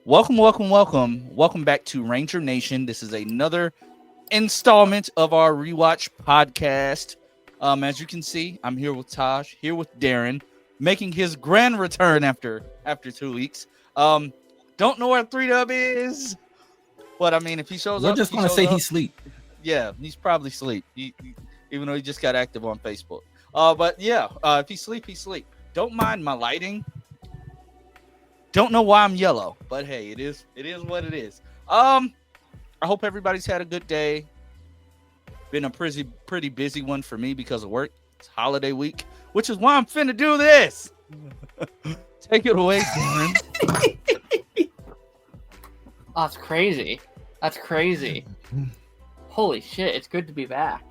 Welcome back to Ranger Nation. This is another installment of our Rewatch podcast. As you can see, I'm here with Taj, here with Darren, making his grand return after 2 weeks. Don't know where 3Dub is, but I mean, if he shows up, we're just gonna say he's asleep. Yeah, he's probably asleep. Even though he just got active on Facebook. If he's asleep, he's asleep. Don't mind my lighting. Don't know why I'm yellow, but hey, it is what it is. I hope everybody's had a good day. Been a pretty busy one for me because of work. It's holiday week, which is why I'm finna do this. Take it away, Darren. Oh, that's crazy. That's crazy. Holy shit, it's good to be back.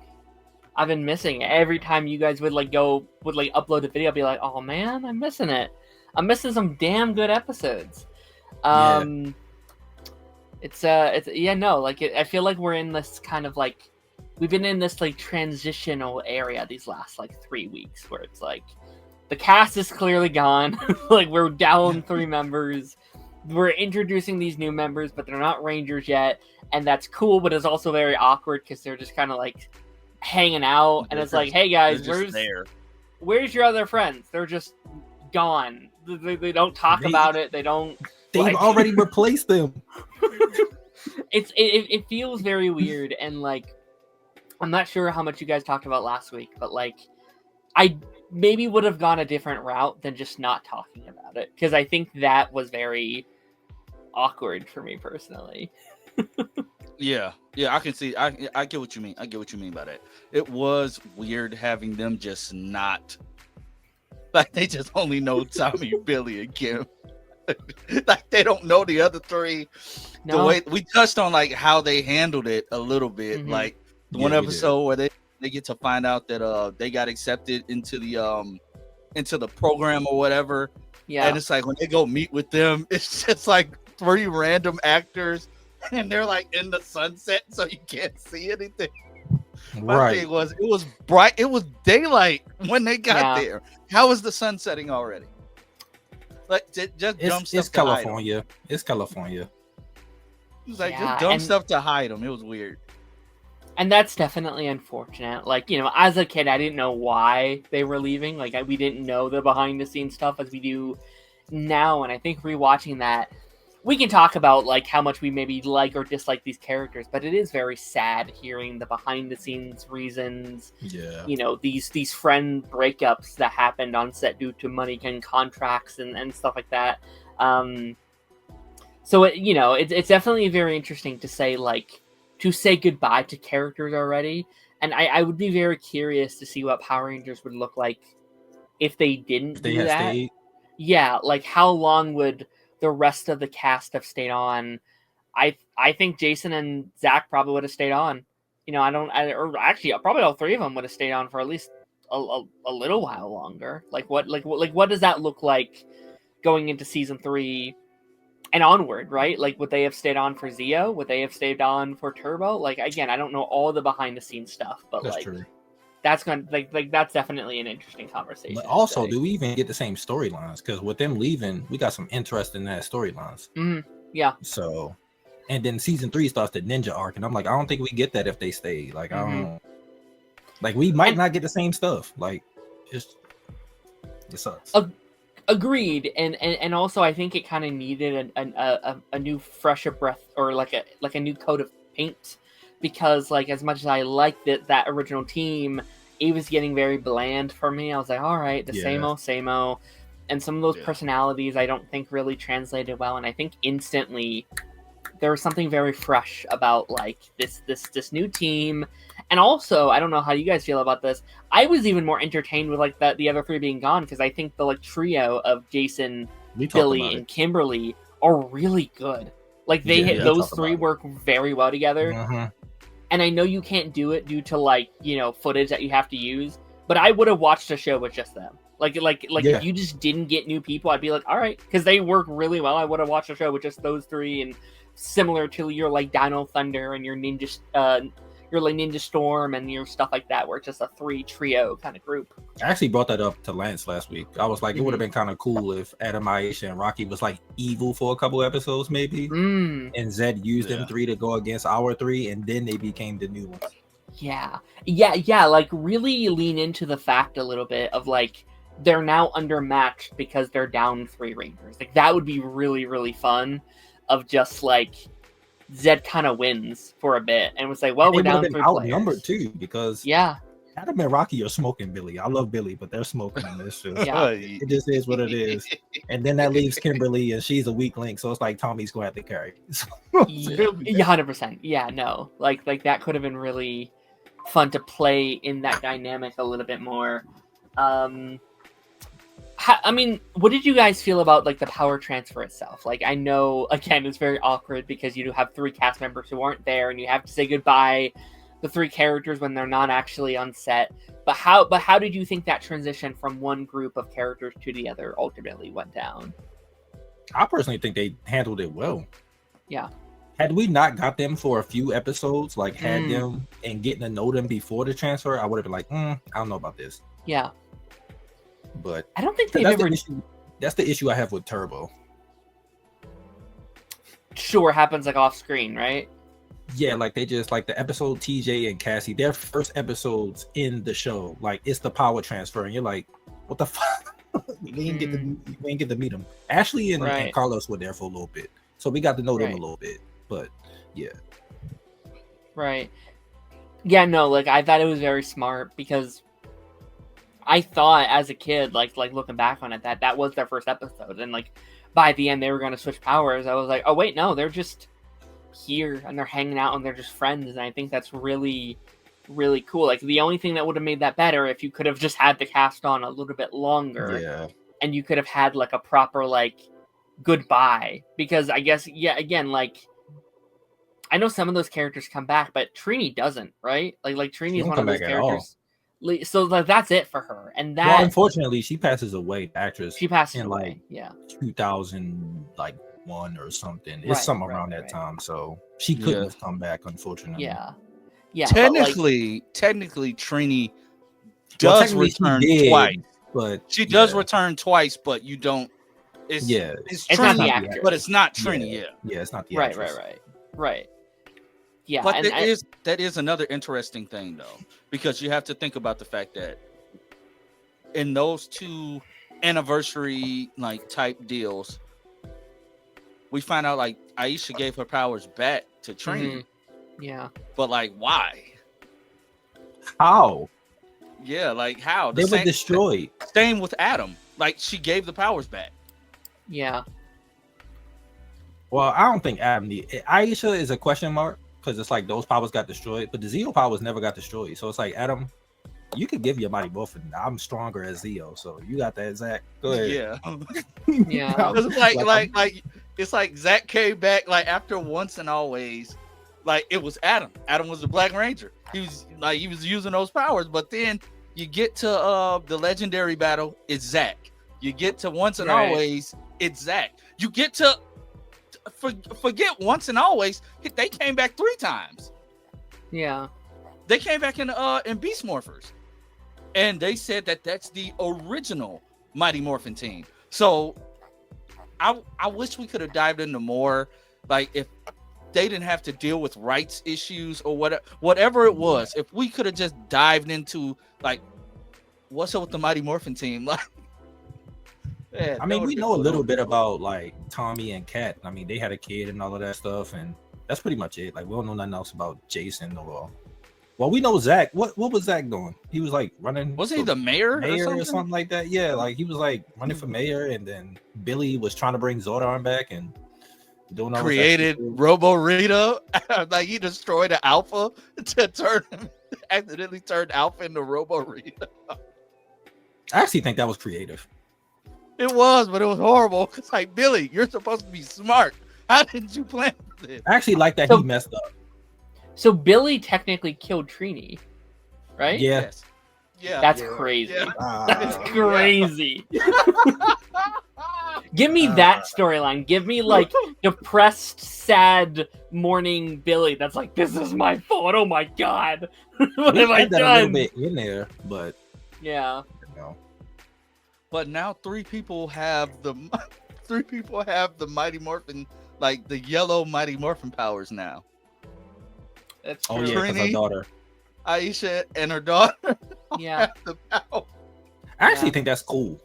I've been missing it. Every time you guys would upload a video, I'd be like, oh man, I'm missing it. I'm missing some damn good episodes. I feel like we're in this kind of like, we've been in this like transitional area these last like 3 weeks where it's like the cast is clearly gone. Like we're down 3 members. We're introducing these new members, but they're not Rangers yet. And that's cool, but it's also very awkward because they're just kind of like hanging out. And it's like, hey guys, where's your other friends? They're just gone. They don't talk about it. They've already replaced them. It feels very weird, and like I'm not sure how much you guys talked about last week, but like I maybe would have gone a different route than just not talking about it, because I think that was very awkward for me personally. Yeah, I can see. I get what you mean. I get what you mean by that. It was weird having them just not. Like, they just only know Tommy, Billy, and Kim. Like, they don't know the other 3. No. The way we touched on, like, how they handled it a little bit. Mm-hmm. Like, the one episode where they get to find out that they got accepted into the program or whatever. Yeah. And it's like, when they go meet with them, it's just like 3 random actors, and they're, like, in the sunset, so you can't see anything. My thing was, it was bright. It was daylight when they got there. How was the sun setting already? Like, just dumb stuff. It's California. It's California. It was like just dumb stuff to hide them. It was weird. And that's definitely unfortunate. Like, you know, as a kid, I didn't know why they were leaving. Like, we didn't know the behind the scenes stuff as we do now. And I think rewatching that, we can talk about like how much we maybe like or dislike these characters, but it is very sad hearing the behind the scenes reasons. Yeah, you know, these friend breakups that happened on set due to money and contracts and stuff like that. So it's definitely very interesting to say goodbye to characters already, and I would be very curious to see what Power Rangers would look like if they didn't do that. Stayed. Yeah, like how long would the rest of the cast have stayed on? I think Jason and Zach probably would have stayed on. You know, probably all 3 of them would have stayed on for at least a little while longer. What does that look like going into season 3 and onward, right? Like, would they have stayed on for Zeo? Would they have stayed on for Turbo? Like, again, I don't know all the behind the scenes stuff, but that's true. That's that's definitely an interesting conversation. But also, do we even get the same storylines? Because with them leaving, we got some interest in that storylines. Mm-hmm. Yeah. So, and then season 3 starts the ninja arc, and I'm like, I don't think we get that if they stay. Like, I don't. Like, we might not get the same stuff. Like, it sucks. Agreed, and also I think it kind of needed a new fresher breath, or like a new coat of paint, because like as much as I liked that original team, it was getting very bland for me. I was like, all right, same old, and some of those personalities I don't think really translated well, and I think instantly there was something very fresh about like this new team. And also, I don't know how you guys feel about this, I was even more entertained with like the other 3 being gone, because I think the like trio of Jason, Billy, and Kimberly are really good. Like those 3 work very well together. Mm-hmm. And I know you can't do it due to like, you know, footage that you have to use, but I would have watched a show with just them. If you just didn't get new people, I'd be like, all right, because they work really well. I would have watched a show with just those 3, and similar to your like Dino Thunder and your your like Ninja Storm and your stuff like that, where it's just a 3 trio kind of group. I actually brought that up to Lance last week. I was like, it would have been kind of cool if Adam, Aisha, and Rocky was like evil for a couple episodes, maybe. And Zed used them 3 to go against our 3, and then they became the new ones. Yeah. Like really lean into the fact a little bit of like they're now undermatched because they're down 3 Rangers. Like that would be really, really fun. Of just like Zed kind of wins for a bit and was like, well, we're down 3 outnumbered too, because Adam and Rocky are smoking Billy. I love Billy, but they're smoking on this show. Yeah. It just is what it is. And then that leaves Kimberly, and she's a weak link, so it's like Tommy's going to have to carry. Yeah, 100%. Yeah, no, like that could have been really fun to play in that dynamic a little bit more. I mean, what did you guys feel about like the power transfer itself? Like, I know again it's very awkward because you do have 3 cast members who aren't there, and you have to say goodbye the 3 characters when they're not actually on set. But how did you think that transition from one group of characters to the other ultimately went down? I personally think they handled it well. Yeah. Had we not got them for a few episodes, like had them and getting to know them before the transfer, I would have been like, I don't know about this. Yeah. But I don't think they've ever. That's the issue I have with Turbo. Sure, happens like off screen, right? Yeah, like they just like the episode TJ and Cassie, their first episodes in the show, like it's the power transfer, and you're like, what the fuck? we ain't get to meet them. Ashley and Carlos were there for a little bit, so we got to know them a little bit. But yeah, right. Yeah, no, like I thought it was very smart because I thought as a kid, like looking back on it, that was their first episode, and like by the end they were going to switch powers. I was like, oh wait, no, they're just here and they're hanging out and they're just friends, and I think that's really, really cool. Like the only thing that would have made that better if you could have just had the cast on a little bit longer, and you could have had like a proper like goodbye, because I guess again, like I know some of those characters come back, but Trini doesn't, right? Like Trini is one of those characters. So like that's it for her, and that. Well, unfortunately, she passes away. The actress. She passes in away. Like 2001 or something. It's somewhere around that time, so she couldn't have come back. Unfortunately. Yeah. Technically, Trini does return twice, but she does return twice. But you don't. It's Trini, not the actor, but it's not Trini. Yeah, it's not the actress. Right. Yeah, but that is another interesting thing though, because you have to think about the fact that in those 2 anniversary like type deals, we find out like Aisha gave her powers back to Trini. Yeah, but like why? How? Yeah, like how they were destroyed. Same with Adam. Like she gave the powers back. Yeah. Well, I don't think Adam Aisha is a question mark. Because it's like those powers got destroyed, but the Zeo powers never got destroyed. So it's like, Adam, you could give your Mighty Morphin. I'm stronger as Zeo, so you got that, Zach. Go ahead. Yeah. It's like Zach came back like after Once and Always. Like it was Adam. Adam was the Black Ranger. He was using those powers, but then you get to the legendary battle, it's Zach. You get to Once and Always, it's Zach. You get to forget Once and Always, they came back 3 times. Yeah, they came back in Beast Morphers, and they said that that's the original Mighty Morphin team. So I wish we could have dived into more, like if they didn't have to deal with rights issues or whatever it was. If we could have just dived into like what's up with the Mighty Morphin team, like. Yeah, I mean, we know a little bit about like Tommy and Kat. I mean, they had a kid and all of that stuff, and that's pretty much it. Like, we don't know nothing else about Jason or. Well, we know Zach. What was Zach doing? He was like running. Was he the mayor or something like that? Yeah, like he was like running for mayor, and then Billy was trying to bring Zordon back and doing all. Created Robo Rita, like he destroyed an Alpha to turn him, accidentally turned Alpha into Robo Rita. I actually think that was creative. It was, but it was horrible. It's like, Billy, you're supposed to be smart. How did you plan this? I actually like that he messed up. So Billy technically killed Trini, right? Yeah. Yes. Yeah. That's crazy. Yeah. That's crazy. Give me that storyline. Give me like depressed, sad, mourning Billy. That's like, this is my fault. Oh my god, what have I that a little done? bit in there, but Yeah. you know. But now three people have the Mighty Morphin, like the yellow Mighty Morphin powers now. That's Oh true. yeah, because her Trini, daughter. Aisha and her daughter Yeah. have the power. I actually Yeah. think that's cool.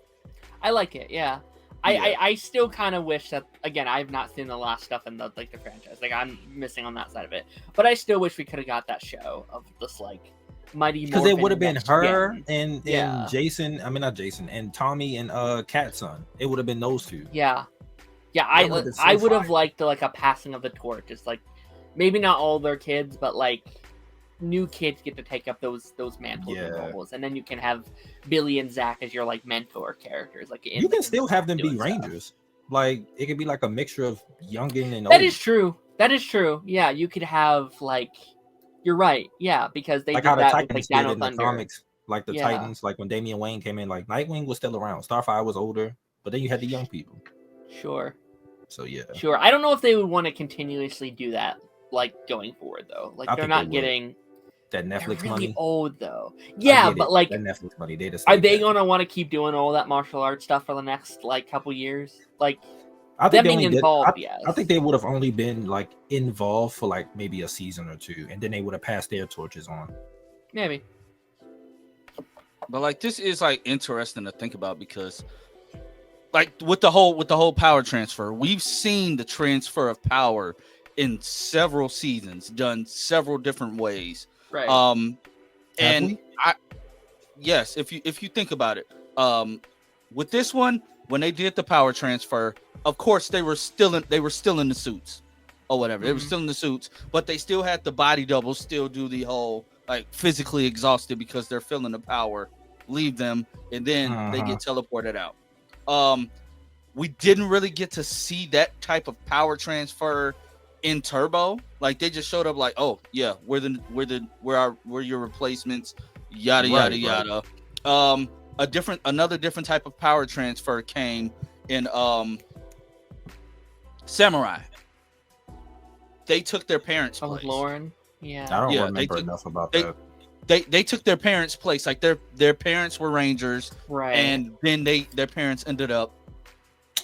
I like it. Yeah. I still kind of wish that, again, I've not seen the last stuff in the franchise. Like, I'm missing on that side of it. But I still wish we could have got that show of this like Mighty Because it Morphin would have been next her gen. and Yeah. Jason. I mean not Jason and Tommy and Cat's son. It would have been those two. Yeah. Yeah, That would've been so I would have fire. liked like a passing of the torch. It's like maybe not all their kids, but like new kids get to take up those mantles and Yeah. roles, and then you can have Billy and Zach as your like mentor characters. Like You can still have them be doing stuff. Rangers. Like it could be like a mixture of youngin and That old. is true. That is true. Yeah, you could have like. You're right. Yeah, because they Like did how the that with Titans like did Dino in the Thunder. comics. Like the Yeah. Titans, like when Damian Wayne came in, like Nightwing was still around. Starfire was older, but then you had the young people. Sure. So yeah. Sure. I don't know if they would want to continuously do that, like going forward though. Like I they're think not they would. getting. That They're Netflix really money. old though. I Yeah, get but it. like, that Netflix money, they just are they gonna want to keep doing all that martial arts stuff for the next like couple years? Like, I think them they being only did. involved, yes. I think they would have only been like involved for like maybe a season or two, and then they would have passed their torches on. Maybe. But like this is like interesting to think about because like with the whole power transfer, we've seen the transfer of power in several seasons, done several different ways. Right. And we? yes, if you think about it, with this one, when they did the power transfer, of course they were still in the suits or whatever. They were Mhm. still in the suits, but they still had the body doubles still do the whole like physically exhausted because they're feeling the power leave them, and then they get teleported out. We didn't really get to see that type of power transfer in Turbo. Like they just showed up like, oh yeah, we're your replacements, yada yada yada. Another different type of power transfer came in Samurai. They took their parents' Oh, place. Lauren. Yeah. I don't Yeah, remember enough about they- that. They took their parents' place. Like their parents were Rangers, Right. and then their parents ended up.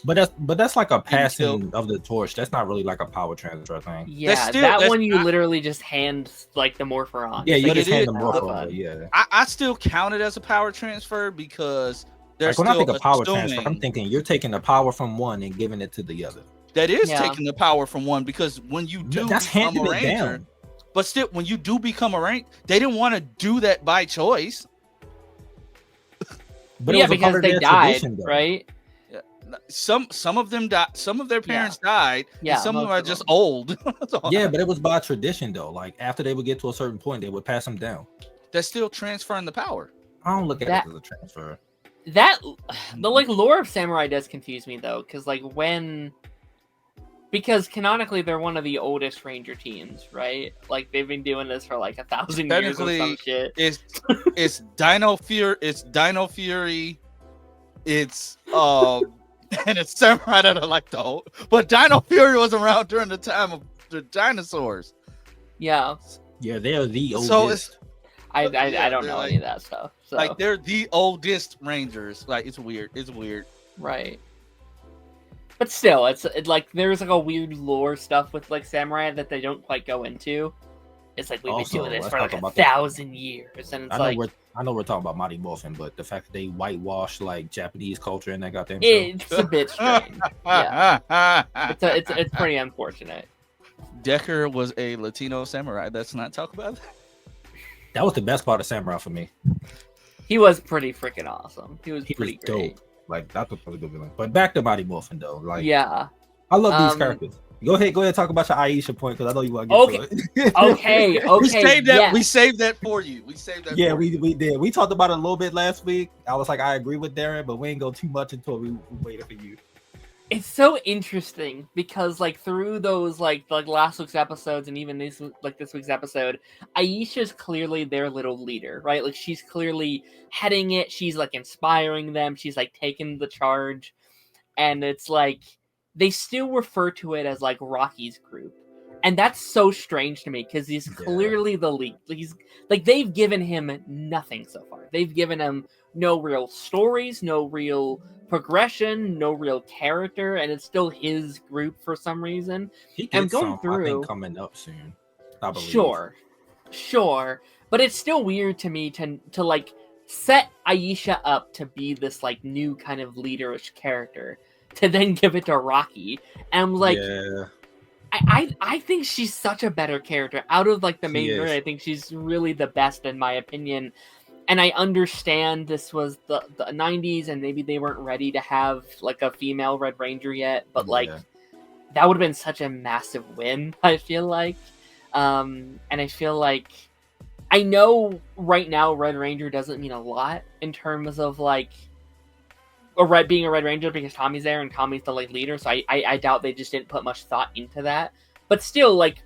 But that's like a passing still- of the torch. That's not really like a power transfer thing. yeah, that one you literally just hand like the morpher on. Yeah, It's you like, just it hand is- them that's more fun. over. Yeah. I still count it as a power transfer because they're Like when still I think of power assuming transfer, I'm thinking you're taking the power from one and giving it to the other. that is Yeah. taking the power from one because when you do That's become handing a it Ranger, down. but still when you do become a rank, they didn't want to do that by choice. But it yeah, was a because part of they their died, tradition, though. right? Some of them died. Some of their parents died. Yeah, and some of them most are of just them. old. So Yeah, but it was by tradition though. Like after they would get to a certain point, they would pass them down. they're still transferring the power. I don't look at That- it as a transfer. That the like lore of Samurai does confuse me though, because because canonically they're one of the oldest Ranger teams, right? Like they've been doing this for like 1,000 years or Technically, some shit. It's Dino Fury. It's Dino Fury. It's and it's Samurai that are like the old. But Dino Fury was around during the time of the dinosaurs. Yeah, Yeah, they're the oldest. So it's I Yeah, don't they're know like- any of that stuff. So like they're the oldest Rangers. Like it's weird. It's weird. right. But still, it's like there's like a weird lore stuff with like Samurai that they don't quite go into. It's like we've been Also, doing this let's for talk like about that. 1,000 years, and it's I know like we're talking about Mighty Morphin, but the fact that they whitewash like Japanese culture in that goddamn show. it's a bit strange. Yeah. It's pretty unfortunate. Decker was a Latino samurai. Let's not talk about that. That was the best part of Samurai for me. He was pretty freaking awesome. He was He was pretty great. dope. Like that's a really good villain. But back to Mighty Morphin though. Like Yeah. I love these Um, characters. Go ahead, talk about your Aisha point because I know you want to get to it. Okay. Okay. We saved that. yes. We saved that for you. We saved that. Yeah, for you. we did. We talked about it a little bit last week. I was like, I agree with Darren, but we ain't go too much until we waited for you. It's so interesting because like through those like last week's episodes and even this week's episode, Aisha's clearly their little leader, right? Like she's clearly heading it. She's like inspiring them. She's like taking the charge. and it's like they still refer to it as like Rocky's group. And that's so strange to me because he's clearly the lead. He's like, they've given him nothing so far. They've given him no real stories, no real progression, no real character, and it's still his group for some reason. He gets I think, coming up soon. I believe. Sure, but it's still weird to me to like set Aisha up to be this like new kind of leaderish character, to then give it to Rocky, and I'm like, I think she's such a better character out of like the main group. I think she's really the best in my opinion. And I understand this was the 90s and maybe they weren't ready to have like a female Red Ranger yet, but like that would have been such a massive win, I feel like. And I feel like I know right now Red Ranger doesn't mean a lot in terms of like being a Red Ranger because Tommy's there and Tommy's the like leader, so I doubt they just didn't put much thought into that. But still, like,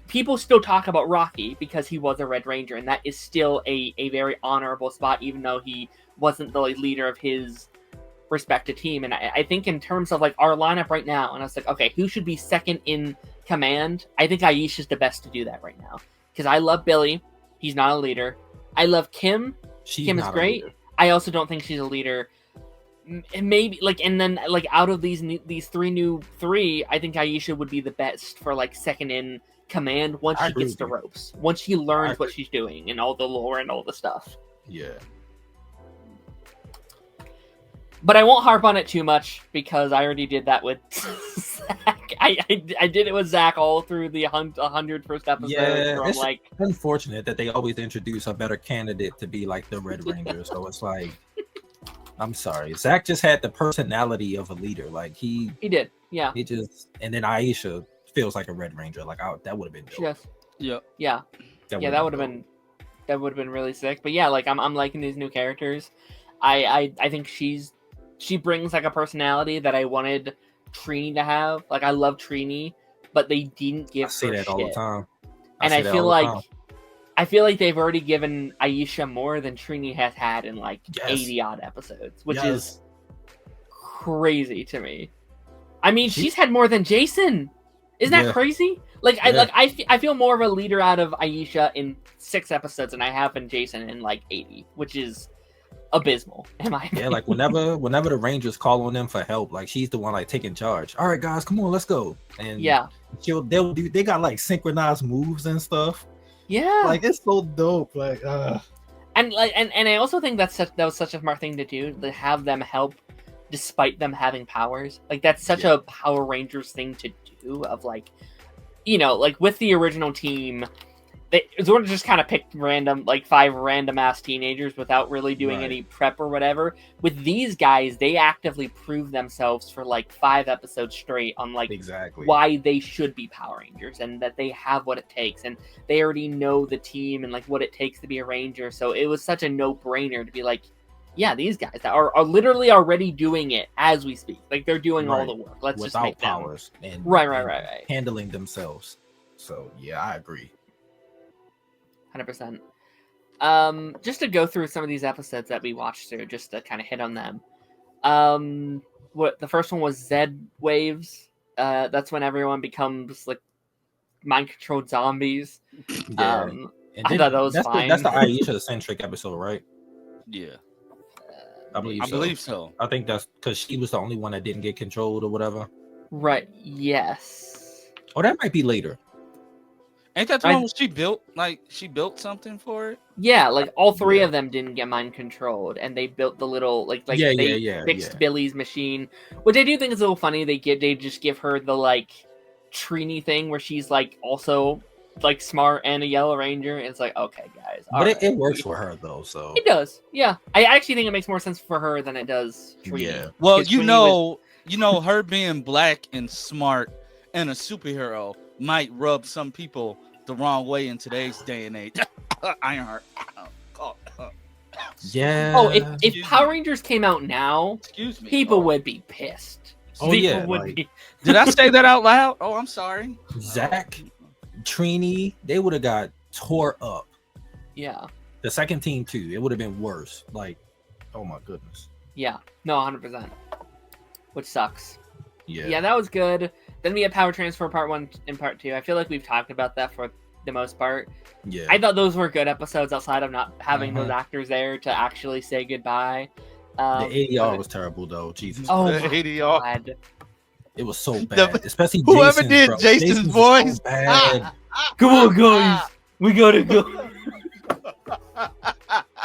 people still talk about Rocky because he was a Red Ranger, and that is still a very honorable spot, even though he wasn't the like, leader of his respective team. And I think in terms of like our lineup right now, and I was like, okay, who should be second in command? I think Aisha's the best to do that right now because I love Billy. He's not a leader. I love Kim. Kim is great. I also don't think she's a leader. Maybe like, and then like out of these three, I think Aisha would be the best for like second in command once she gets the ropes, once she learns what she's doing and all the lore and all the stuff. Yeah. But I won't harp on it too much because I already did that with Zach. I did it with Zach all through the 100 first episode. Yeah, it's like unfortunate that they always introduce a better candidate to be like the Red Ranger. So it's like, I'm sorry, Zach just had the personality of a leader. Like he did, yeah. He just, and then Aisha feels like a Red Ranger. Like that would have been dope. Yeah. That would have been really sick. But yeah, like I'm liking these new characters. I think she brings like a personality that I wanted Trini to have. Like I love Trini, but they didn't give her shit all the time. And I feel like they've already given Aisha more than Trini has had in like 80 odd episodes, which is crazy to me. I mean, she's had more than Jason. Isn't that crazy? Like I feel more of a leader out of Aisha in 6 episodes than I have in Jason in like 80, which is abysmal. Like whenever the Rangers call on them for help, like she's the one like taking charge. All right, guys, come on, let's go. And they got like synchronized moves and stuff. Yeah, like it's so dope. Like, and I also think that was such a smart thing to do, to have them help despite them having powers. Like that's such a Power Rangers thing to do. Of like, you know, like with the original team, Zordon just kind of picked random, like 5 random ass teenagers without really doing any prep or whatever. With these guys, they actively prove themselves for like 5 episodes straight on like why they should be Power Rangers and that they have what it takes and they already know the team and like what it takes to be a Ranger. So it was such a no-brainer to be like, yeah, these guys are literally already doing it as we speak. Like they're doing all the work. Let's just make powers them. And right. Handling themselves. So yeah, I agree. 100%. Just to go through some of these episodes that we watched through, just to kind of hit on them. What the first one was Z Waves. That's when everyone becomes like mind-controlled zombies. I thought that was fine. That's the Aisha-centric episode, right? Yeah. I believe so. I think that's because she was the only one that didn't get controlled or whatever. Right. Yes. Oh, that might be later. Ain't that the one where she built something for it? Yeah, like all 3 of them didn't get mind controlled, and they built the little they fixed Billy's machine, which I do think is a little funny. They just give her the like Trini thing where she's like also like smart and a Yellow Ranger. And it's like, okay, guys, but it works for her though, so it does. Yeah, I actually think it makes more sense for her than it does Trini. Yeah, well, you know, her being black and smart and a superhero might rub some people the wrong way in today's day and age. Ironheart. Yeah. Oh, if Power Rangers came out now, people would be pissed. Did I say that out loud? Oh, I'm sorry. Zach, Trini, they would have got tore up. Yeah. The second team too. It would have been worse. Like, oh my goodness. Yeah. No, 100%. which sucks. Yeah. Yeah, that was good. Then we had Power Transfer Part 1 and Part 2. I feel like we've talked about that for the most part. Yeah. I thought those were good episodes outside of not having those actors there to actually say goodbye. The ADR was terrible though. Jesus. Oh The my ADR. god. It was so bad. Especially Whoever Jason's, did bro. Jason's was voice. So bad. Come on, guys. We gotta go.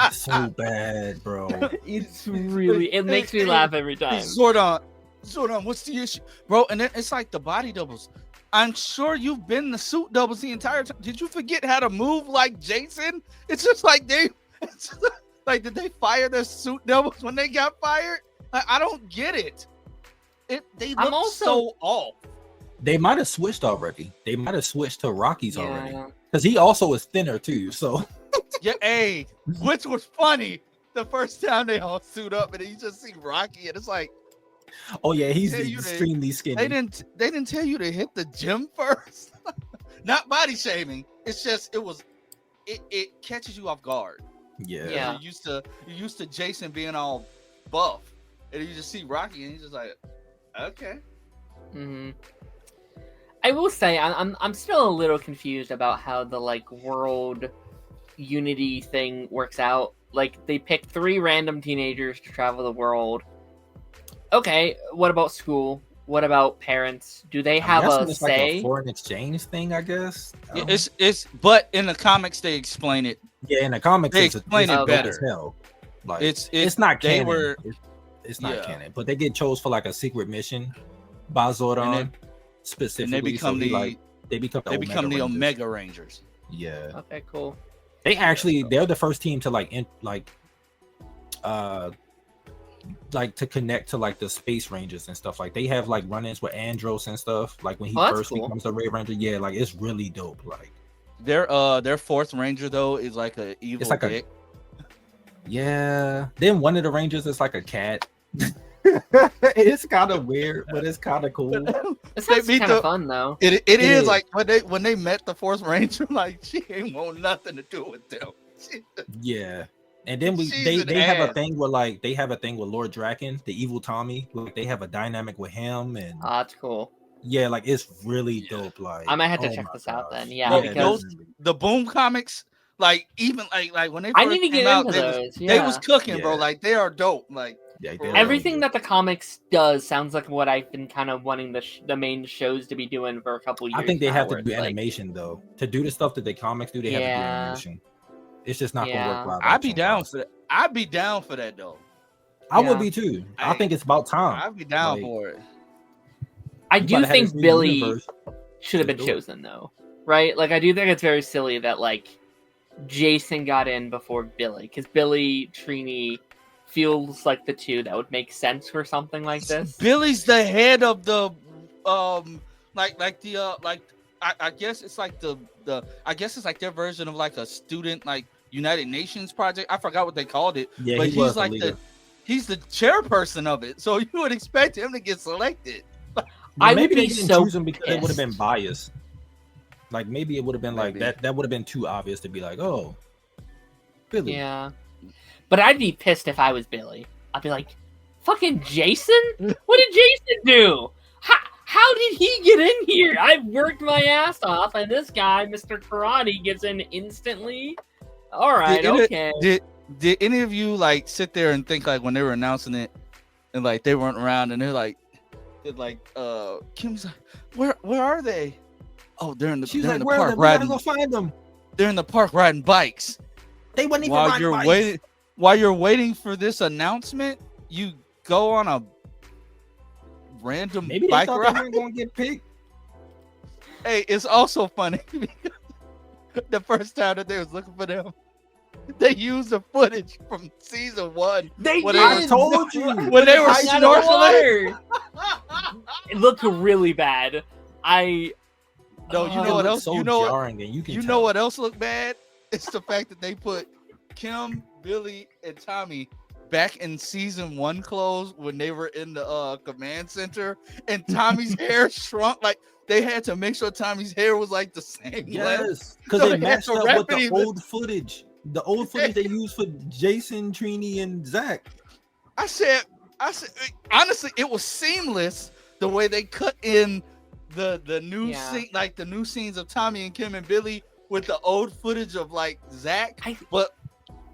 It's so bad, bro. It's really... It makes me laugh every time. Zordon, what's the issue? Bro, and then it's like the body doubles. I'm sure you've been the suit doubles the entire time. Did you forget how to move like Jason? It's just like did they fire their suit doubles when they got fired? Like, I don't get it. They look so off. They might have switched already. They might have switched to Rocky's already. Yeah. Because he also is thinner too. So Yeah, hey, which was funny the first time they all suit up and you just see Rocky and it's like, oh yeah, he's Yeah, extremely skinny. they didn't tell you to hit the gym first. Not body shaming. It's just it catches you off guard. Yeah. Yeah. You're used to Jason being all buff, and you just see Rocky, and he's just like, okay. Mm-hmm. I will say I'm still a little confused about how the like world unity thing works out. Like they pick 3 random teenagers to travel the world. Okay, what about school? What about parents? Do they have a it's say? like a foreign exchange thing, I guess. Yeah, it's but in the comics they explain it. Yeah, in the comics They it's explain it dope better. as hell. Like It's not they canon. were- It's not Yeah. canon, but they get chose for like a secret mission by Zordon specifically. and they become they become the the Rangers. Omega Rangers. Yeah, Okay, cool. they're the first team to like to connect to like the Space Rangers and stuff. Like they have like run-ins with Andros and stuff. Like when he that's first cool. becomes a Red Ranger, yeah, like it's really dope. Like Their 4th Ranger though is like a evil like dick. yeah. Then one of the Rangers is like a cat. It's kind of weird, but it's kind of cool. This They sounds beat kind of the- fun though. It It is is. like when they met the 4th Ranger, like she ain't want nothing to do with them. Yeah. And then She's they an have a ass. thing with Lord Draken, the evil Tommy. Like they have a dynamic with him, and Oh, that's cool. yeah, like it's really dope. Like I might have to oh check my this out gosh. then. Yeah, Well, because the Boom comics, like even like when they I first need to came get out, into they those. they was Yeah. cooking, bro. Yeah. Like they are dope. Like Yeah, Everything Everything that the comics does sounds like what I've been kind of wanting the main shows to be doing for a couple years. I think they now, have to where do it's like- animation though. To do the stuff that the comics do, they have to do Yeah. animation. It's just not Yeah. gonna work live. I'd be action down wise. for that. I'd be down for that though. I Yeah. would be too. I Hey, think it's about time. I'd be down Like, for it. I You do gotta have think this new Billy universe. should have been Let's do it. chosen though, right? Like I do think it's very silly that like Jason got in before Billy, because Billy Trini feels like the two that would make sense for something like this. Billy's the head of the I guess it's like the I guess it's like their version of like a student like United Nations project. I forgot what they called it. Yeah, but he he's was like he's the chairperson of it. So you would expect him to get selected. I maybe would they be didn't so choose him because it would have been pissed. biased. Like maybe it would have been like Maybe. that. That would have been too obvious to be like, oh, Billy. Yeah. But I'd be pissed if I was Billy. I'd be like, fucking Jason? What did Jason do? How did he get in here? I've worked my ass off, and this guy, Mr. Karate, gets in instantly? Alright, okay. Did any of you like sit there and think like when they were announcing it and like they weren't around and they're like Kim's like, where are they? Oh, they're in the She's they're like, in the where are park they? We gotta riding. go find them. They're in the park riding bikes. They wouldn't even While ride you're bikes. waiting for this announcement, you go on a random Maybe they bike thought ride. they weren't gonna get picked. Hey, it's also funny because the first time that they was looking for them, they used the footage from season 1. They When did! they I told you. when they were Out of the snorkeling. water! It looked really bad. No, you Oh, know what it else? looks so You know what? jarring, and you can You know tell. what else looked bad? It's the fact that they put Kim, Billy, and Tommy back in season 1 clothes when they were in the command center, and Tommy's hair shrunk. Like they had to make sure Tommy's hair was like the same length. Yes, because So they they had matched to up wrap with the it in old footage. The old footage they used for Jason, Trini, and Zach. I said, I said honestly, it was seamless the way they cut in the new scene, like the new scenes of Tommy and Kim and Billy with the old footage of like Zach. But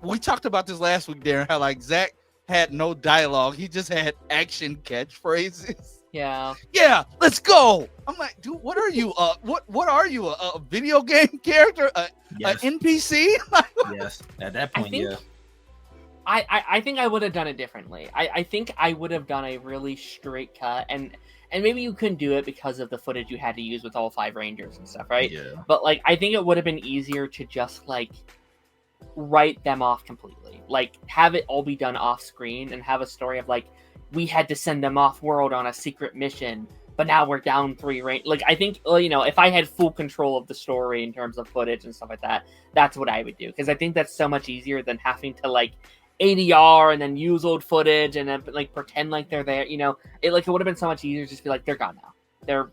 we talked about this last week, Darren, how like Zach had no dialogue. He just had action catchphrases. Yeah, let's go. I'm like, dude, what are you? What are you? A video game character? An NPC? Yes. At that point, I think I would have done it differently. I think I would have done a really straight cut, and maybe you couldn't do it because of the footage you had to use with all 5 Rangers and stuff, right? Yeah. But like, I think it would have been easier to just like write them off completely, like have it all be done off screen, and have a story of like, we had to send them off world on a secret mission, but now we're down 3 rank. Like, I think, you know, if I had full control of the story in terms of footage and stuff like that, that's what I would do. Because I think that's so much easier than having to like ADR and then use old footage and then like pretend like they're there. You know, it would have been so much easier to just be like, they're gone now.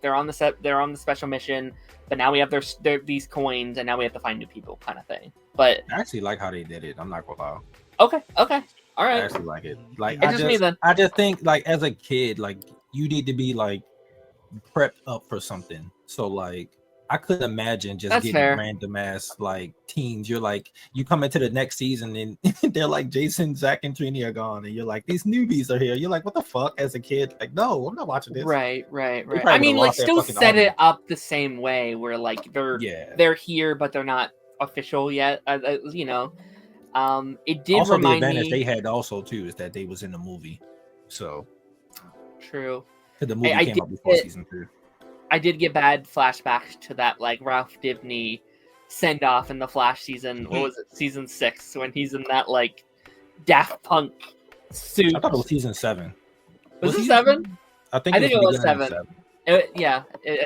They're on the set. They're on the special mission. But now we have their these coins, and now we have to find new people, kind of thing. But I actually like how they did it. I'm not gonna lie. Okay. All right. I actually like it. Like, it's just me then. I just think, like, as a kid, like, you need to be like prepped up for something. So like, I couldn't imagine just getting random ass like teams. You're like, you come into the next season and they're like, Jason, Zach, and Trini are gone, and you're like, these newbies are here. You're like, what the fuck? As a kid, like, no, I'm not watching this. Right. I mean, like, still set it up the same way, where like they're here, but they're not official yet. You know, it did also remind the advantage me. They had also too is that they was in the movie, so true. The movie came out before season 2. I did get bad flashbacks to that, like Ralph Dibny send off in the Flash season. What was it, season 6, when he's in that like Daft Punk suit? I thought it was season 7. Was it 7? I think it was 7. I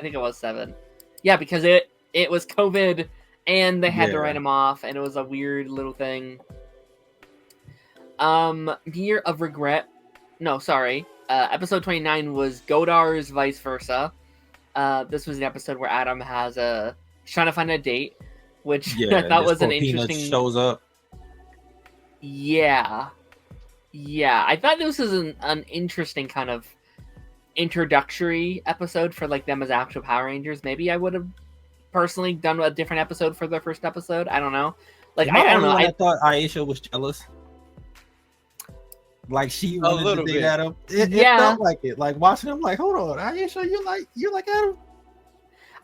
think it was 7. Yeah, because it was COVID and they had to write him off, and it was a weird little thing. Year of Regret. No, sorry. Episode 29 was Godar's Vice Versa. This was the episode where Adam he's trying to find a date, which I thought was an interesting. Shows up. Yeah. I thought this was an interesting kind of introductory episode for like them as actual Power Rangers. Maybe I would have personally done a different episode for the first episode. I don't know. Like, I don't know. I thought Aisha was jealous. Like, she wanted to date Adam. It felt like it. Like, watching him, like, hold on, Aisha, you like Adam?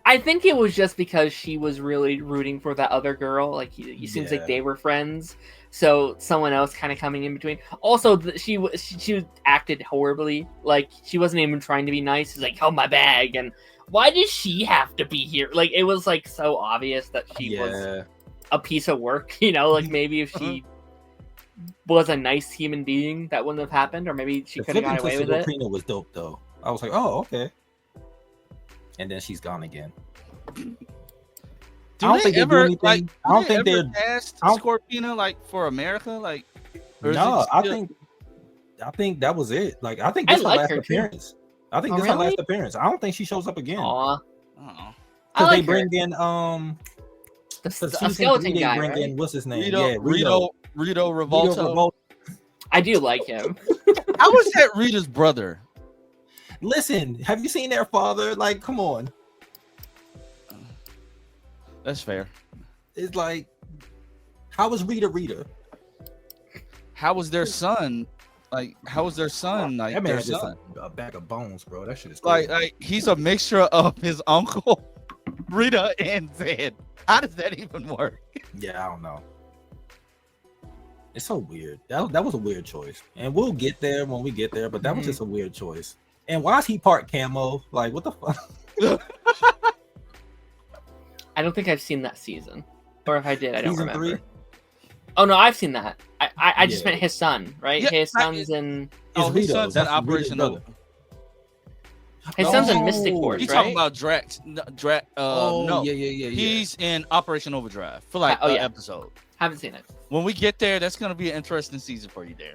I think it was just because she was really rooting for that other girl. Like, it seems like they were friends. So someone else kind of coming in between. Also, she acted horribly. Like, she wasn't even trying to be nice. She's like, oh, my bag. And why did she have to be here? Like, it was like so obvious that she was a piece of work. You know, like maybe if she was a nice human being, that wouldn't have happened, or maybe she could have got away with it. Trina was dope though. I was like, oh, okay. And then she's gone again. I don't think they do anything. Like, I don't think they're asked Scorpina like for America, like. No, I think that was it. Like, I think this is her last appearance. I think this is her last appearance. I don't think she shows up again. Because they bring in the skeleton guy, bring in, what's his name? Rito Revolto. I do like him. How was that Rita's brother? Listen, have you seen their father? Like, come on. That's fair. It's like, how was Rita? How was their son? Like, how was their son? Like, that man their son? A bag of bones, bro. That shit is crazy. Like he's a mixture of his uncle, Rita, and Zed. How does that even work? Yeah, I don't know. It's so weird. That was a weird choice, and we'll get there when we get there. But that was just a weird choice. And why is he part camo? Like, what the fuck? I don't think I've seen that season, or if I did, I don't remember. 3? Oh no, I've seen that. I just meant his son, right? Yeah, his son's in. His son's in Operation Nova. His son's in Mystic Force, He's right? talking about Drax. No. Yeah. He's in Operation Overdrive for like an episode. Haven't seen it. When we get there, that's gonna be an interesting season for you there.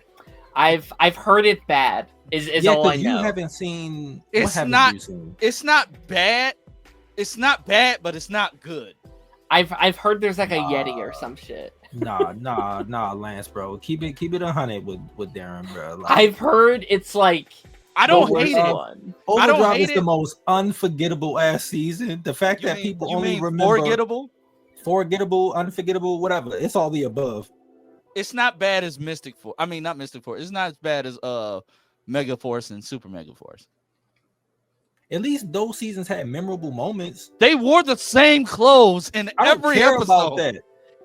I've heard it bad. Is all I know. You haven't seen. It's not. It's not bad. It's not bad, but it's not good. I've heard there's like a Yeti or some shit. Nah, Lance, bro. Keep it 100 with Darren, bro. Like, I've heard it's like I the don't worst hate it. one. I don't Overdrive hate is the it. most unforgettable ass season. The fact that people only remember forgettable, unforgettable, whatever. It's all the above. It's not bad as Mystic Force. I mean, not Mystic Force. It's not as bad as Mega Force and Super Mega Force. At least those seasons had memorable moments. They wore the same clothes in I don't every care episode. about that.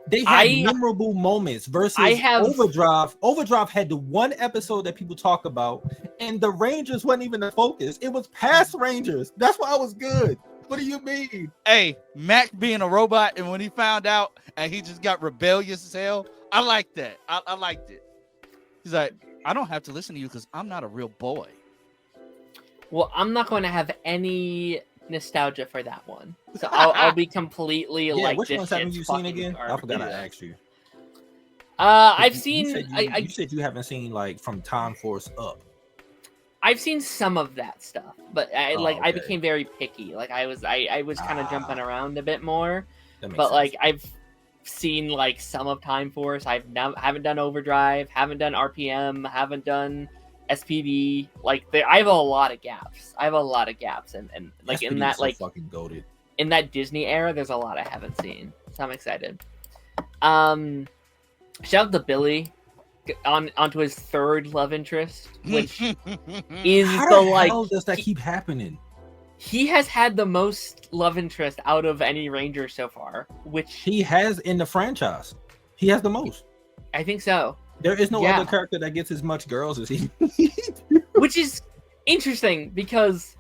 They had memorable moments versus Overdrive. Overdrive had the one episode that people talk about, and the Rangers wasn't even the focus. It was past Rangers. That's why I was good. What do you mean? Hey, Mac being a robot, and when he found out and he just got rebellious as hell, I liked that. I liked it. He's like, I don't have to listen to you because I'm not a real boy. Well, I'm not going to have any nostalgia for that one, so I'll be completely like. Which ones haven't you seen again? Garbage. I forgot I asked you. I've seen. You said you haven't seen like from Time Force up. I've seen some of that stuff, but I became very picky. Like I was kind of jumping around a bit more, but sense. like I've seen like some of Time Force. Haven't done Overdrive, haven't done RPM, haven't done SPD. Like I have a lot of gaps. And like SPD in that so like fucking goated. In that Disney era, there's a lot I haven't seen, so I'm excited. Shout out to Billy onto his third love interest, which is How the hell does that keep happening? He has had the most love interest out of any Ranger so far, which he has in the franchise. He has the most. I think so. There is no other character that gets as much girls as he. Which is interesting because,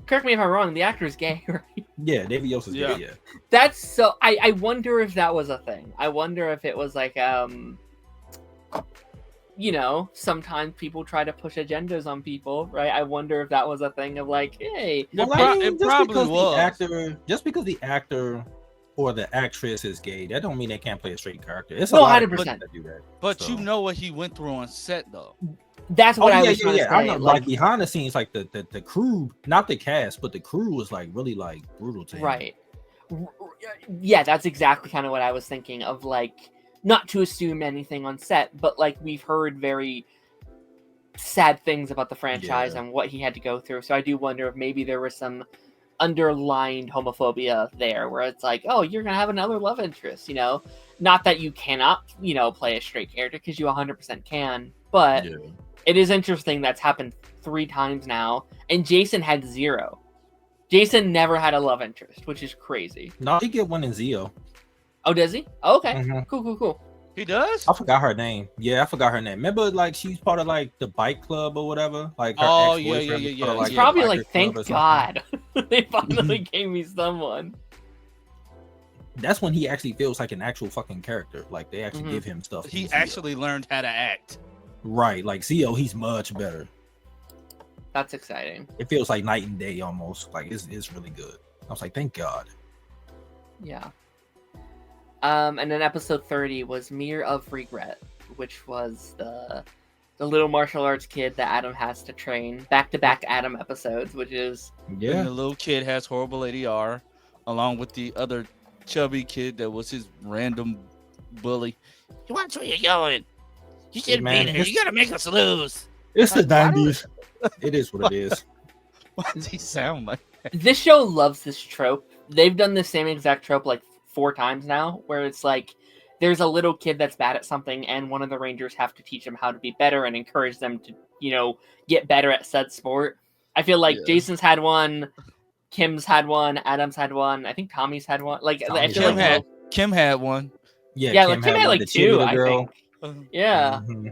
correct me if I'm wrong, the actor is gay, right? Yeah, Davey Yost is gay, yeah. That's so. I wonder if that was a thing. I wonder if it was like sometimes people try to push agendas on people, right? I wonder if that was a thing of like, hey, it probably was. Just because the actor or the actress is gay, that don't mean they can't play a straight character. It's 100% that do that. But so. You know what he went through on set, though. That's what I was trying to say. I know, like behind the scenes, like the crew, not the cast, but the crew was like really like brutal to him. Right. Yeah, that's exactly kind of what I was thinking of. Like, not to assume anything on set, but like we've heard very sad things about the franchise and what he had to go through. So I do wonder if maybe there was some underlined homophobia there where it's like, oh, you're gonna have another love interest, not that you cannot play a straight character, because you 100% can, but it is interesting that's happened 3 times now, and Jason had 0. Jason never had a love interest, which is crazy. No, he get one in Zio. Oh, does he? Oh, okay. Mm-hmm. Cool. He does? I forgot her name. Yeah, I forgot her name. Remember, like, she's part of, like, the bike club or whatever? Like, her ex-boyfriend. It's probably like, thank God. They finally gave me someone. That's when he actually feels like an actual fucking character. Like, they actually give him stuff. He actually learned how to act. Right. Like, Zio, he's much better. That's exciting. It feels like night and day almost. Like, it's really good. I was like, thank God. Yeah. And then episode 30 was Mirror of Regret, which was the little martial arts kid that Adam has to train. Back-to-back Adam episodes, which is... Yeah. And the little kid has horrible ADR, along with the other chubby kid that was his random bully. Watch where you're going. You shouldn't be there. You gotta make us lose. It's the 90s. It is what it is. Why does he sound like that? This show loves this trope. They've done the same exact trope like 4 times now, where it's like there's a little kid that's bad at something, and one of the Rangers have to teach them how to be better and encourage them to, get better at said sport. I feel like Jason's had one, Kim's had one, Adam's had one. I think Tommy's had one. Like Kim had one. Yeah, Kim had like 2. I think. Yeah. Mm-hmm.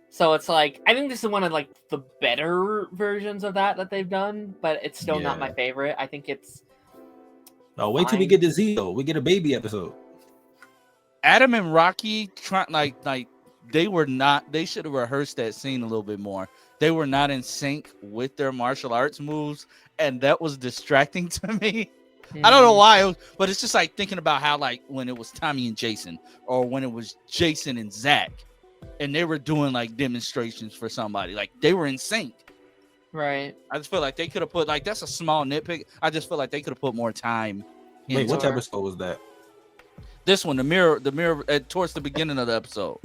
So it's like, I think this is one of like the better versions of that they've done, but it's still not my favorite. I think it's... Oh, wait till we get to Zio. We get a baby episode. Adam and Rocky they should have rehearsed that scene a little bit more. They were not in sync with their martial arts moves, and that was distracting to me. I don't know why, but it's just like thinking about how like when it was Tommy and Jason, or when it was Jason and Zach, and they were doing like demonstrations for somebody, like they were in sync. Right. I just feel like they could have put, like, that's a small nitpick. I just feel like they could have put more time. Wait, which episode was that? This one, the mirror towards the beginning of the episode.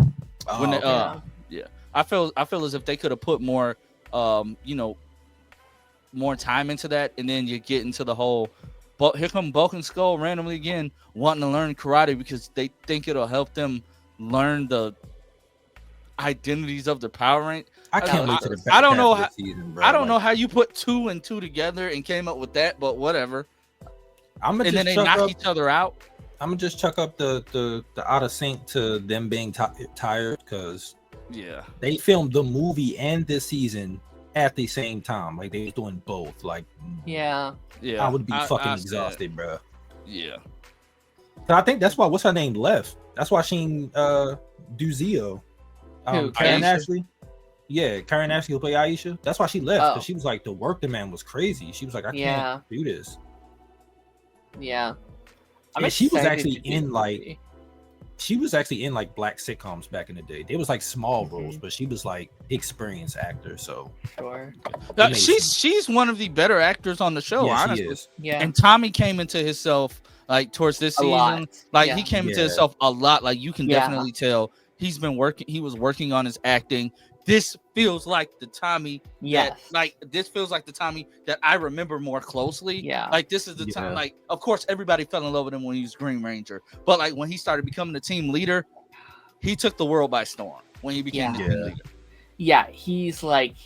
When they, okay. yeah, I feel as if they could have put more, more time into that, and then you get into the whole. But here come Bulk and Skull randomly again wanting to learn karate because they think it'll help them learn the identities of the Power Rank. I can't wait to the I don't know half how. of the season, bro. I don't know how you put 2 and 2 together and came up with that, but whatever. And then they knock each other out. I'm gonna just chuck up the out of sync to them being tired because they filmed the movie and this season at the same time. Like they was doing both. Like yeah, I would be fucking exhausted, bro. Yeah. So I think that's why what's her name left. That's why she Duzio. Karen Ashley. Yeah, Karen Ashley will play Aisha. That's why she left because she was like the work demand was crazy. She was like, I can't do this. Yeah. She was actually in like black sitcoms back in the day. They was like small roles, but she was like experienced actor. So sure. She's one of the better actors on the show, honestly. She is. Yeah. And Tommy came into himself like towards this season. Like he came into himself a lot. Like you can definitely tell he was working on his acting. This feels like the Tommy this feels like the Tommy that I remember more closely. Yeah. Like this is the time, like of course everybody fell in love with him when he was Green Ranger. But like when he started becoming the team leader, he took the world by storm when he became the team leader. Yeah, he's like,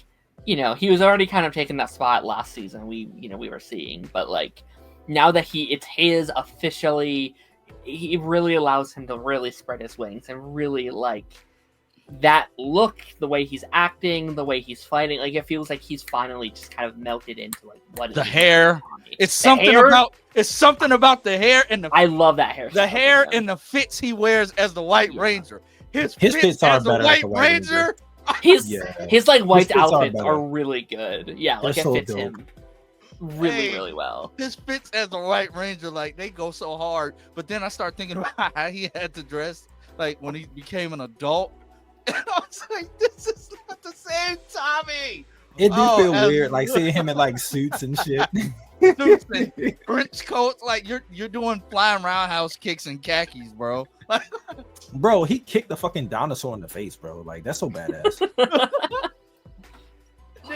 he was already kind of taking that spot last season. We were seeing, but like now that it's his officially, he really allows him to really spread his wings and really like that look, the way he's acting, the way he's fighting, like it feels like he's finally just kind of melted into like what is the hair. It's something about the hair and I love that hair. The hair and the fits he wears as the White Ranger. His fits are as the White Ranger. His like white outfits are really good. Yeah, like it fits him really well. His fits as the White Ranger, like they go so hard. But then I start thinking about how he had to dress like when he became an adult. And I was like, this is not the same Tommy. It do feel weird, like seeing him in like suits and shit. Suits and trench coats, like you're doing flying roundhouse kicks and khakis, bro. Bro, he kicked the fucking dinosaur in the face, bro. Like that's so badass.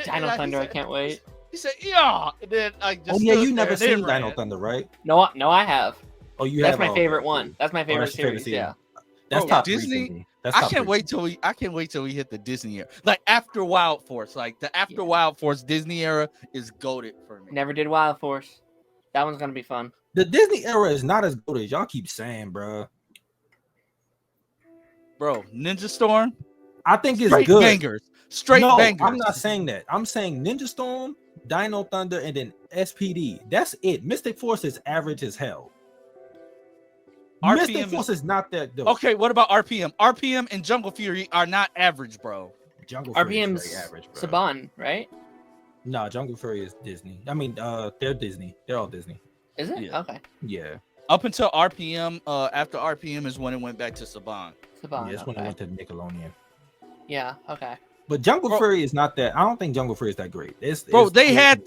Dino Thunder, I can't wait. He said, "Yeah." And then I just you never seen Dino Thunder, right? No, I have. Oh, That's my favorite one. That's my favorite series. Yeah. That's top Disney. I can't wait till we hit the Disney era. Like after Wild Force, like the after Wild Force Disney era is goated for me. Never did Wild Force. That one's gonna be fun. The Disney era is not as good as y'all keep saying, bro. Bro, Ninja Storm. I think it's straight good. Bangers. Straight bangers. I'm not saying that. I'm saying Ninja Storm, Dino Thunder, and then SPD. That's it. Mystic Force is average as hell. Mystic Force is not that dope. Okay, what about RPM? RPM and Jungle Fury are not average, bro. Jungle Fury RPM's is very average, bro. Saban, right? No, Jungle Fury is Disney. I mean, they're Disney. They're all Disney. Is it? Yeah. Okay. Yeah. Up until RPM, after RPM is when it went back to Saban. Saban. Yeah, that's when it went to Nickelodeon. Yeah. Okay. But Jungle Fury is not that. I don't think Jungle Fury is that great. They had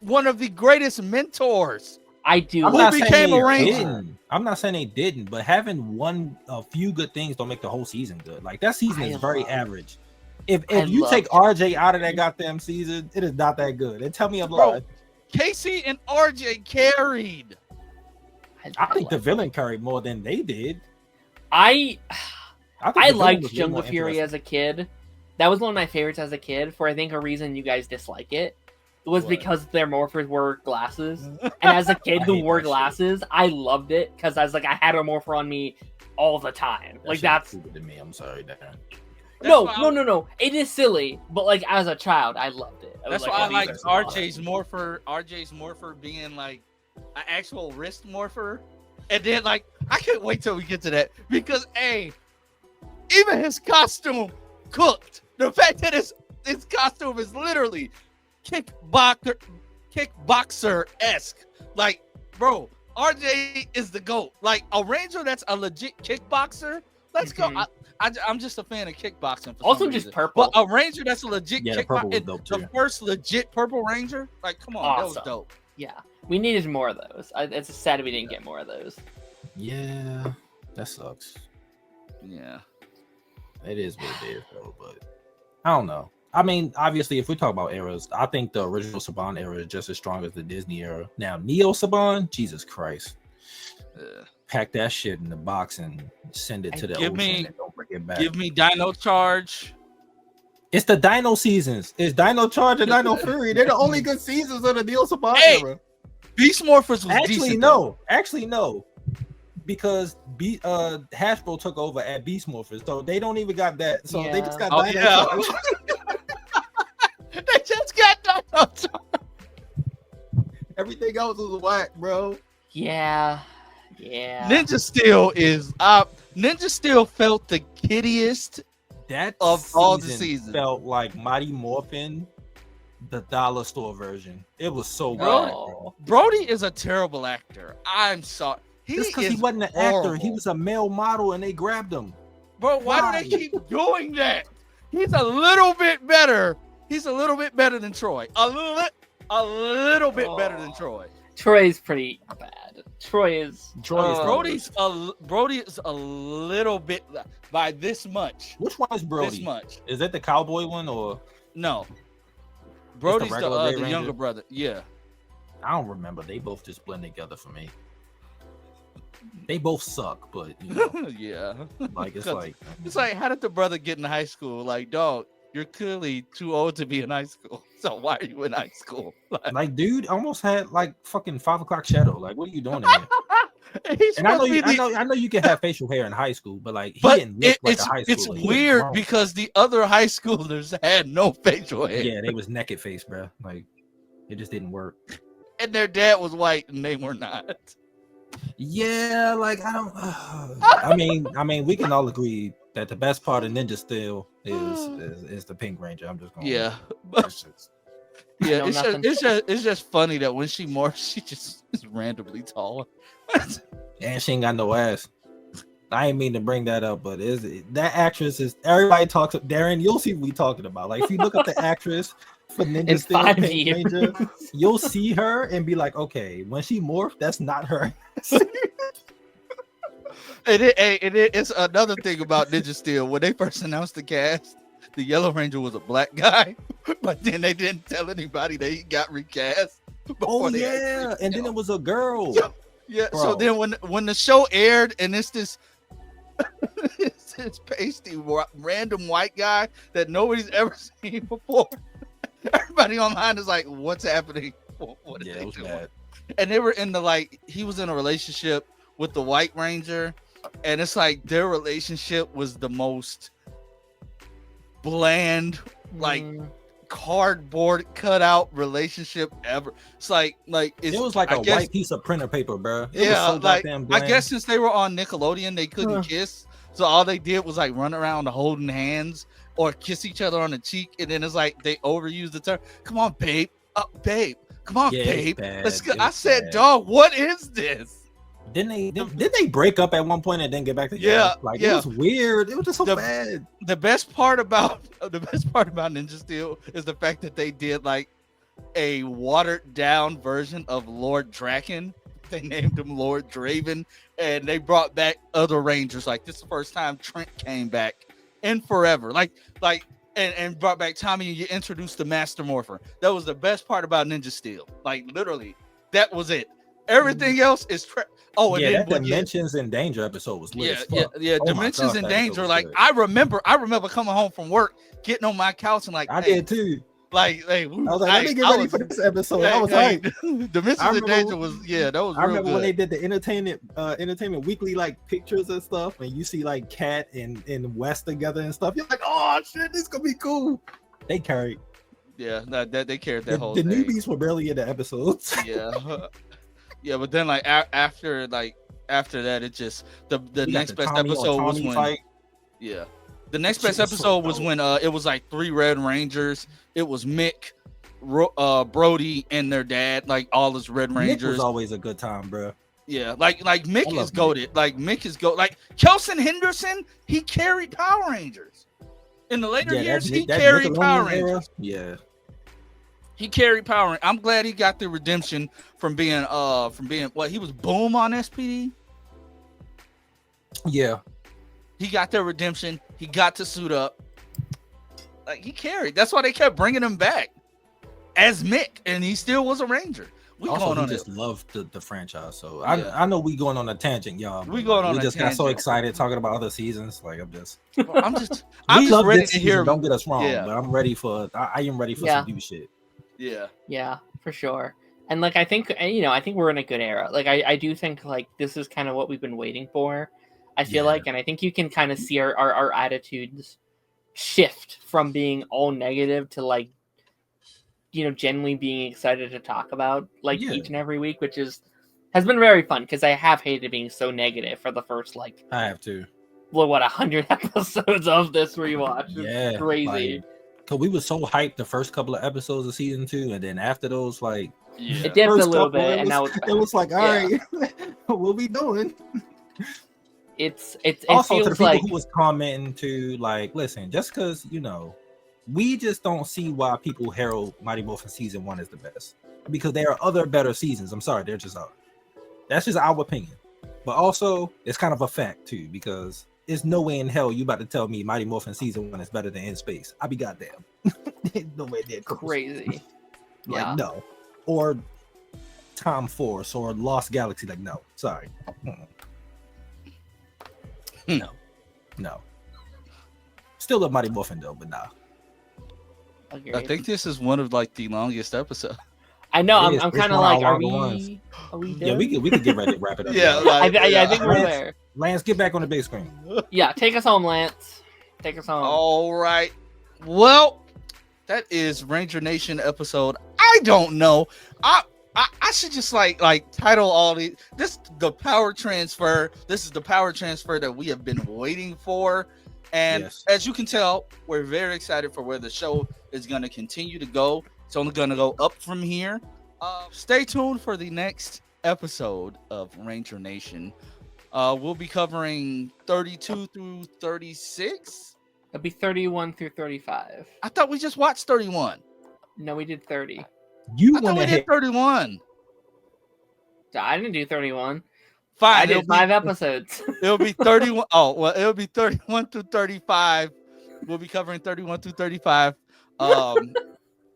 one of the greatest mentors. I do. Who became a Ranger? I'm not saying they didn't, but having a few good things don't make the whole season good. Like that season is very average. If you take RJ out of that goddamn season, it is not that good. And tell me I'm lying. Casey and RJ carried. I think the villain carried more than they did. I liked Jungle Fury as a kid. That was one of my favorites as a kid. For I think a reason you guys dislike it. It was because their morphers wore glasses. And as a kid who wore glasses, I loved it because I was like, I had a morpher on me all the time. Like that's stupid to me. I'm sorry, Dan. No. It is silly, but like as a child, I loved it. That's why I like RJ's morpher being like an actual wrist morpher. And then like I can't wait till we get to that because even his costume cooked. The fact that his costume is literally kickboxer-esque. Like, bro, RJ is the GOAT. Like, a Ranger that's a legit kickboxer. Let's go. I'm just a fan of kickboxing. Also, just purple. But a Ranger that's a legit kickboxer. The first legit purple Ranger. Like, come on, that was dope. Yeah, we needed more of those. It's sad we didn't get more of those. Yeah, that sucks. Yeah. It is what it is, though. But I don't know. I mean, obviously, if we talk about eras, I think the original Saban era is just as strong as the Disney era. Now, Neo Saban, Jesus Christ, pack that shit in the box and send it to the ocean and don't bring it back. Give me Dino Charge. It's the Dino seasons. It's Dino Charge and Dino Fury. They're the only good seasons of the Neo Saban era. Beast Morphers was actually decent. No, because Hasbro took over at Beast Morphers, so they don't even got that. So they just got Dino Charge. They just got Dino Charge. Everything else was whack, bro. Yeah. Ninja Steel felt the kiddiest that of all the seasons. Felt like Mighty Morphin, the dollar store version. It was so good. Brody is a terrible actor. I'm sorry. Just because he wasn't an actor, he was a male model, and they grabbed him. Bro, why do they keep doing that? He's a little bit better. He's a little bit better than Troy. A little bit better than Troy. Troy's pretty bad. Brody is a little bit by this much. Which one is Brody? This much. Is that the cowboy one or no? Brody's the Ranger? younger brother. Yeah. I don't remember. They both just blend together for me. They both suck, but you know, yeah. Like it's like how did the brother get in high school? Like, dog, you're clearly too old to be in high school. So why are you in high school? Like dude almost had like fucking 5 o'clock shadow. Like, what are you doing in here? And I know you can have facial hair in high school, but like he didn't look like a high schooler. It's weird because the other high schoolers had no facial hair. Yeah, they was naked face, bro. Like it just didn't work. And their dad was white and they were not. Yeah, like I don't. I mean, we can all agree that the best part of Ninja Steel is the Pink Ranger. I'm just going. Yeah, it's just funny that when she morphs, she just is randomly taller. And she ain't got no ass. I ain't mean to bring that up, but that actress is everybody talks. Darren, you'll see what we talking about. Like if you look up the actress for Ninja Steel Pink Ranger, you'll see her and be like, okay, when she morphed, that's not her. It's another thing about Ninja Steel. When they first announced the cast, the Yellow Ranger was a black guy, but then they didn't tell anybody that he got recast. Oh yeah, and then it was a girl. Yeah. Bro. So then when the show aired, and it's this pasty random white guy that nobody's ever seen before, everybody online is like, "What's happening? What are they doing?" Bad. And they were in he was in a relationship with the White Ranger, and it's like their relationship was the most bland, cardboard cutout relationship ever. It's it was like a white piece of printer paper, bro. It was so I guess since they were on Nickelodeon, they couldn't kiss, so all they did was run around holding hands or kiss each other on the cheek, and then it's they overused the term. Come on, babe, babe. Come on, babe. Let's go. I said, dog, what is this? Didn't they break up at one point and then get back together? Yeah, it was weird. It was just so bad. The best part about Ninja Steel is the fact that they did a watered down version of Lord Draken. They named him Lord Draven, and they brought back other Rangers. This is the first time Trent came back in forever. And brought back Tommy, and you introduced the Master Morpher. That was the best part about Ninja Steel. Literally, that was it. Everything else is that Dimensions in Danger episode was lit. Yeah. Oh Dimensions in Danger. I remember coming home from work, getting on my couch and I did too. I was let me get ready for this episode. I was hyped. Dimensions in Danger was that was. I remember when they did the Entertainment Weekly pictures and stuff, and you see Cat and West together and stuff. You're like, oh shit, this is gonna be cool. They carried. Yeah, that they carried that whole thing. The thing. newbies were barely in the episodes. Yeah. Yeah, but then after that, it just the next best episode was when fight. Yeah, the next best episode was when it was 3 Red Rangers. It was Mick, Brody, and their dad, all his Red Rangers. Mick was always a good time, bro. Yeah, Mick is goated. Mick is goated. Kelson Henderson, he carried Power Rangers in the later years. He carried Power Rangers. Yeah. He carried Power. I'm glad he got the redemption from being what he was Boom on SPD. Yeah. He got their redemption. He got to suit up. Like, he carried. That's why they kept bringing him back as Mick, and he still was a Ranger. We also, going he on just it. loved the franchise. So Yeah. I know we going on a tangent, y'all. We going on we a just got so tangent. excited talking about other seasons. Like I'm just I'm just love ready this to season, hear. don't get us wrong, Yeah. but I'm ready for I am ready for some new shit. Yeah. Yeah, for sure. And like I think I think we're in a good era. Like I do think like this is kind of what we've been waiting for. I feel like, and I think you can kind of see our attitudes shift from being all negative to like genuinely being excited to talk about like each and every week, which has been very fun because I have hated being so negative for the first like I have to. Well, what 100 episodes of this rewatch? It's crazy. Like, cause we were so hyped the first couple of episodes of season 2, and then after those, like it dipped a little bit, and now it was like, all right, what we doing? It also feels to the people like who was commenting to like, listen, just because we just don't see why people herald Mighty Morphin season 1 as the best, because there are other better seasons. I'm sorry, there just are. That's just our opinion, but also it's kind of a fact too, because there's no way in hell you about to tell me Mighty Morphin season 1 is better than In Space. I'll be goddamn. No way they're crazy. Like no, or Tom Force or Lost Galaxy. Like no, sorry. No. Still love Mighty Morphin though, but nah. Agreed. I think this is one of like the longest episodes. I know. I'm kind of like, are we done? Yeah, we could get ready to wrap it up. Yeah, like, I think we're there. Lance, get back on the big screen. Yeah, take us home, Lance. Take us home. All right. Well, that is Ranger Nation episode. I don't know. I should just like title all these. The power transfer. This is the power transfer that we have been waiting for. And as you can tell, we're very excited for where the show is going to continue to go. It's only going to go up from here. Stay tuned for the next episode of Ranger Nation. We'll be covering 32 through 36. It'll be 31 through 35. I thought we just watched 31. No, we did 30. I thought we did 31. I didn't do 31. Fine. I did 5 episodes. It'll be 31. Oh, well, it'll be 31 through 35. We'll be covering 31 through 35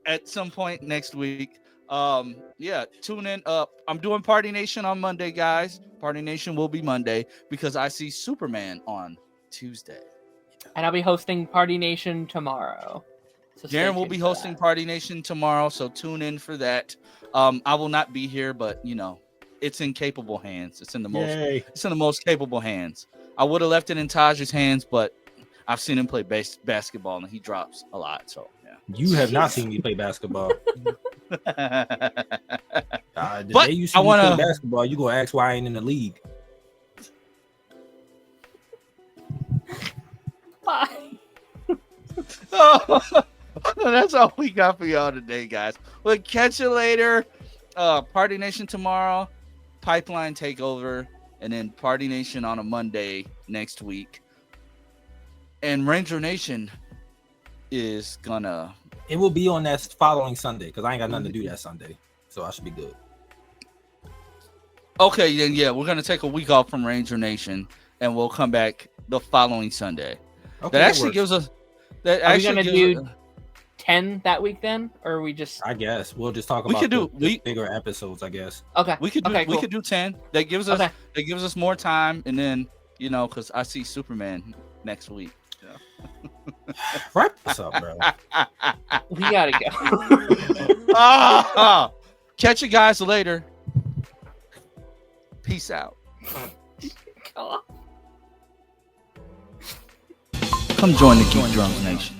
at some point next week. Tune in. I'm doing Party Nation on Monday, guys. Party Nation will be Monday because I see Superman on Tuesday. And I'll be hosting Party Nation tomorrow. So Darren will be hosting Party Nation tomorrow, so tune in for that. I will not be here, but it's in capable hands. It's in the most capable hands. I would have left it in Taj's hands, but I've seen him play basketball and he drops a lot. So you have not seen me play basketball. The day you see me play basketball, you gonna ask why I ain't in the league. Bye. That's all we got for y'all today, guys. We'll catch you later. Party Nation tomorrow, Pipeline Takeover, and then Party Nation on a Monday next week. And Ranger Nation is gonna... It will be on that following Sunday because I ain't got nothing to do that Sunday, so I should be good. Okay, then we're gonna take a week off from Ranger Nation, and we'll come back the following Sunday. Okay, that actually gives us. Are we gonna do 10 that week then, or are we just? I guess we'll just talk about the bigger episodes. I guess. Okay. We could do 10. That gives us more time, and then because I see Superman next week. Wrap this up, bro. We gotta go. Catch you guys later. Peace out. Come join the Geek Drums Nation.